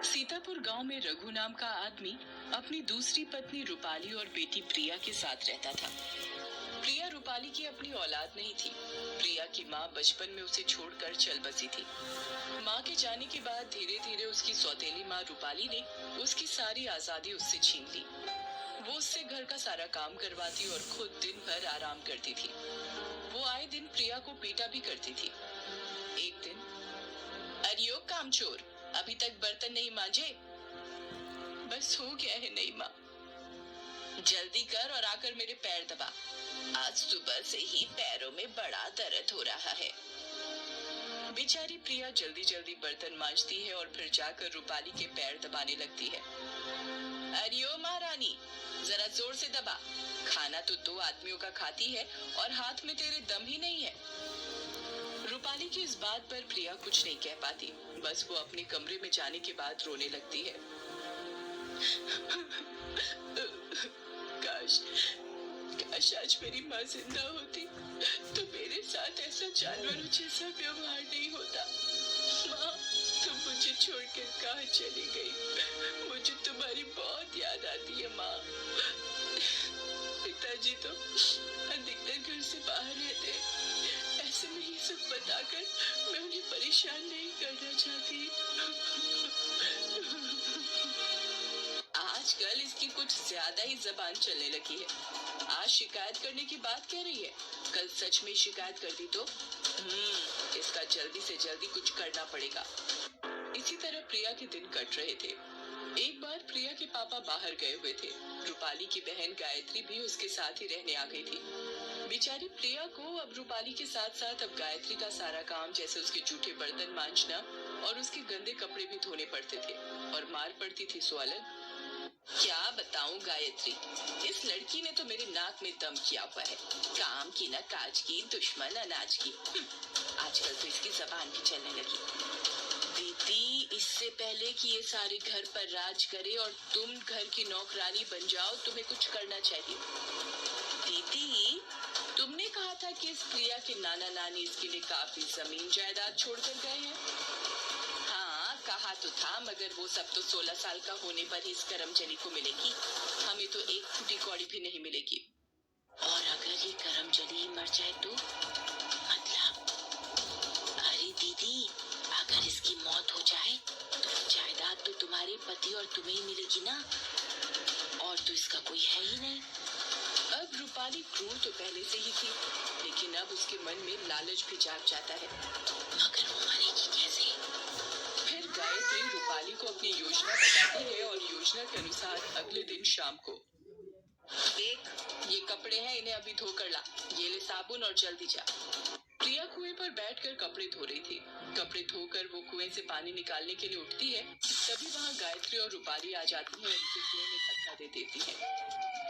सीतापुर गांव में रघु नाम का आदमी अपनी दूसरी पत्नी रूपाली और बेटी प्रिया के साथ रहता था। प्रिया रूपाली की अपनी औलाद नहीं थी। प्रिया की माँ बचपन में उसे छोड़कर चल बसी थी। माँ के जाने के बाद धीरे धीरे उसकी सौतेली माँ रूपाली ने उसकी सारी आजादी उससे छीन ली। वो उससे घर का सारा काम करवाती और खुद दिन भर आराम करती थी। वो आए दिन प्रिया को पीटा भी करती थी। एक दिन, अरे ओ कामचोर, अभी तक बर्तन नहीं मांजे? बस हो गया है नई माँ। जल्दी कर और आकर मेरे पैर दबा। आज सुबह से ही पैरों में बड़ा दर्द हो रहा है। बेचारी प्रिया जल्दी जल्दी बर्तन मांजती है और फिर जाकर रूपाली के पैर दबाने लगती है। अरे ओ महारानी, जरा जोर से दबा। खाना तो 2 आदमियों का खाती है और हाथ में तेरे दम ही नहीं है। रूपाली की इस बात पर प्रिया कुछ नहीं कह पाती। बस वो अपने कमरे में जाने के बाद रोने लगती है। काश काश आज मेरी माँ जिंदा होती तो मेरे साथ ऐसा जानवरों जैसा व्यवहार नहीं होता। माँ, तुम मुझे छोड़कर कहाँ चली गई? मुझे तुम्हारी बहुत याद आती है माँ। पिताजी तो अधिकतर घर से बाहर रहते हैं। ऐसे में ये सब बताकर मैं उन्हें परेशान नहीं करना चाहती। आजकल इसकी कुछ ज्यादा ही जबान चलने लगी है। आज शिकायत करने की बात कह रही है, कल सच में शिकायत कर दी तो इसका जल्दी से जल्दी कुछ करना पड़ेगा। इसी तरह प्रिया के दिन कट रहे थे। एक बार प्रिया के पापा बाहर गए हुए थे। रूपाली की बहन गायत्री भी उसके साथ ही रहने आ गई थी। बेचारी प्रिया को अब रूपाली के साथ साथ अब गायत्री का सारा काम, जैसे उसके जूठे बर्तन मांजना और उसके गंदे कपड़े भी धोने पड़ते थे और मार पड़ती थी सो अलग। क्या बताऊं गायत्री, इस लड़की ने तो मेरे नाक में दम किया हुआ है। काम की न काज की, दुश्मन अनाज की। आजकल तो इसकी जबान भी चलने लगी। दीदी, इससे पहले कि ये सारे घर पर राज करे और तुम घर की नौकरानी बन जाओ, तुम्हें कुछ करना चाहिए। दीदी, तुमने कहा था कि इस प्रिया के नाना नानी इसके लिए काफी जमीन जायदाद छोड़कर गए हैं। हाँ, कहा तो था, मगर वो सब तो 16 साल का होने पर ही इस करमचली को मिलेगी। हमें तो एक फूटी कौड़ी भी नहीं मिलेगी। और अगर ये करमचली ही मर जाए तो? मतलब? अरे दीदी, अगर इसकी मौत हो जाए तो जायदाद तो तुम्हारे पति और तुम्हें ही मिलेगी ना, और तो इसका कोई है ही नहीं। अब रूपाली क्रूर तो पहले से ही थी, लेकिन अब उसके मन में लालच भी जाग जाता है। मगर वो मरेगी कैसे? फिर गायत्री रूपाली को अपनी योजना बताती है और योजना के अनुसार अगले दिन शाम को, देख, ये कपड़े हैं, इन्हें अभी धोकर ला। ये ले साबुन और जल्दी जा। प्रिया कुएं पर बैठकर कपड़े धो रही थी। कपड़े धोकर वो कुएं से पानी निकालने के लिए उठती है, तभी वहाँ गायत्री और रूपाली आ जाती है और उसे कुएं में धक्का दे देती है।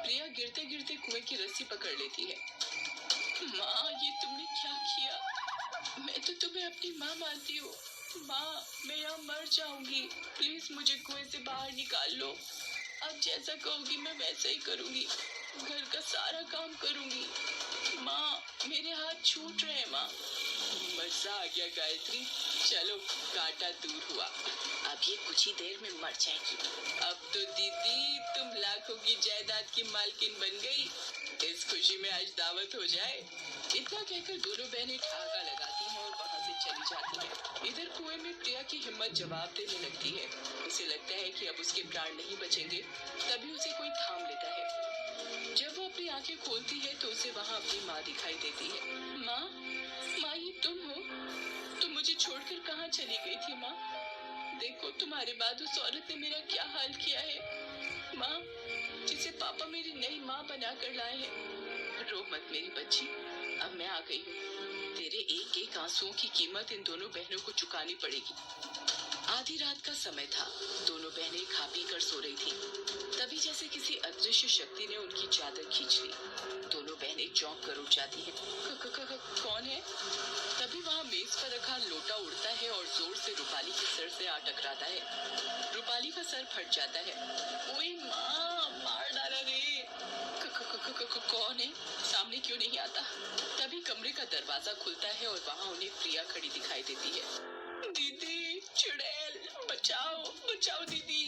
प्रिया गिरते गिरते कुएं की रस्सी पकड़ लेती है। माँ, ये तुमने क्या किया? मैं तो तुम्हें अपनी माँ मानती हूँ। माँ, मैं यहाँ मर जाऊंगी। प्लीज मुझे कुएं से बाहर निकाल लो। अब जैसा कहोगी मैं वैसा ही करूंगी। घर का सारा काम करूंगी। माँ, मेरे हाथ छूट रहे हैं माँ। मजा आ गया गायत्री, चलो कांटा दूर हुआ। अब ये कुछ ही देर में मर जाएगी। अब तो दीदी तुम लाखों की जायदाद की मालकिन बन गई। इस खुशी में आज दावत हो जाए। इतना कहकर दोनों बहनें ठहाका लगाती हैं और वहाँ से चली जाती हैं। इधर कुएं में प्रिया की हिम्मत जवाब देने लगती है। उसे लगता है कि अब उसके प्राण नहीं बचेंगे। तभी उसे कोई थाम लेता है। जब वो अपनी आंखें खोलती है तो उसे वहाँ अपनी माँ दिखाई देती है। माँ, माँ, ये तुम हो? तुम मुझे छोड़कर कहाँ चली गई थी माँ? देखो, तुम्हारे बाद उस औरत ने मेरा क्या हाल किया है। माँ, जिसे पापा मेरी नई माँ बना कर लाए हैं। रो मत मेरी बच्ची, अब मैं आ गई हूँ। तेरे एक एक आंसुओं की कीमत इन दोनों बहनों को चुकानी पड़ेगी। आधी रात का समय था। दोनों बहनें खा पी कर सो रही थी। तभी जैसे किसी अदृश्य शक्ति ने उनकी चादर खींच ली। दोनों बहनें चौंक कर उठ जाती हैं। कौन है? तभी वहाँ मेज पर रखा लोटा उड़ता है और जोर से रूपाली के सर से आ टकराता है। रूपाली का सर फट जाता है। ओए माँ, मार डाला रे। कौन है? सामने क्यों नहीं आता? तभी कमरे का दरवाजा खुलता है और वहाँ उन्हें प्रिया खड़ी दिखाई देती है। दीदी, चुड़ैल, बचाओ बचाओ दीदी।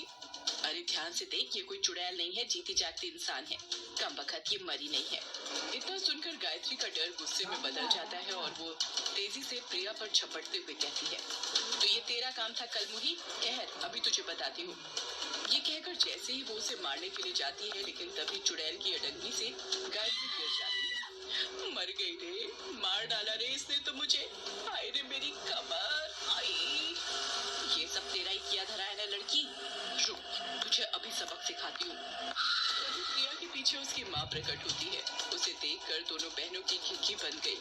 अरे ध्यान से देख, ये कोई चुड़ैल नहीं है, जीती जागती इंसान है। कम बखत ये मरी नहीं है। इतना सुनकर गायत्री का डर गुस्से में बदल जाता है और वो तेजी से प्रिया पर झपटते हुए कहती है, तो ये तेरा काम था कलमुही, ठहर अभी तुझे बताती हूँ। ये कहकर जैसे ही वो उसे मारने के लिए जाती है, लेकिन तभी चुड़ैल की अडंगी से गायत्री गिर जाती है। मर गई रे, मार डाला रे इसने तो मुझे। हाय रे मेरी कमर, आई। ये सब तेरा ही किया धरा है ना लड़की, रुक तुझे अभी सबक सिखाती हूँ। तभी प्रिया के पीछे उसकी माँ प्रकट होती है। उसे देखकर दोनों बहनों की खिड़की बन गई।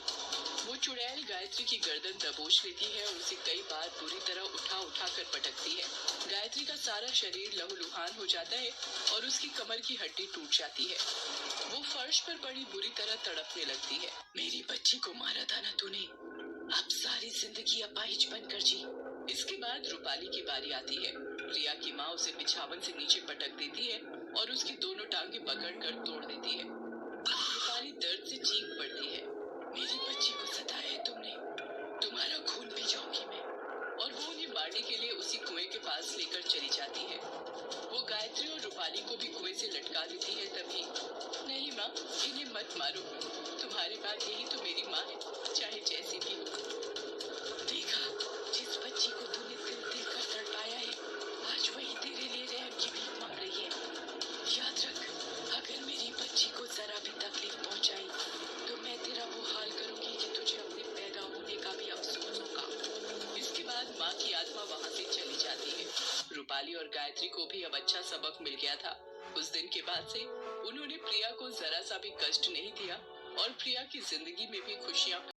वो चुड़ैल गायत्री की गर्दन दबोच लेती है और उसे कई बार बुरी तरह उठा उठा कर पटकती है। गायत्री का सारा शरीर लहूलुहान हो जाता है और उसकी कमर की हड्डी टूट जाती है। वो फर्श पर बड़ी बुरी तरह तड़पने लगती है। मेरी बच्ची को मारा था ना तूने, अब सारी जिंदगी अपाहिज बनकर जी। इसके बाद रूपाली की बारी आती है। प्रिया की माँ उसे बिछावन से नीचे पटक देती है और उसकी दोनों टांगे पकड़कर तोड़ देती है। रूपाली दर्द से चीख पड़ती है, मेरी बच्ची को सताया है तुमने, तुम्हारा खून पी जाऊंगी मैं। और वो उन्हें मारने के लिए उसी कुएं के पास लेकर चली जाती है। वो गायत्री और रूपाली को भी कुएं से लटका देती है। तभी, नहीं माँ, इन्हें मत मारो, तुम्हारे बाद यही तो मेरी माँ है, चाहे जैसी भी हो। देखा, जिस बच्ची को तूने दिल दिल कर तड़पाया है, आज वही तेरे लिए रहम की भीख मांग रही है। याद रख, अगर मेरी बच्ची को जरा भी तकलीफ पहुंचाई तो मैं तेरा वो हाल करूंगी कि तुझे अपने पैदा होने का भी अफसोस होगा। इसके बाद माँ की आत्मा वहाँ से चली जाती है। रूपाली और गायत्री को भी अब अच्छा सबक मिल गया था। उस दिन के बाद से उन्होंने प्रिया को जरा सा भी कष्ट नहीं दिया और प्रिया की जिंदगी में भी खुशियां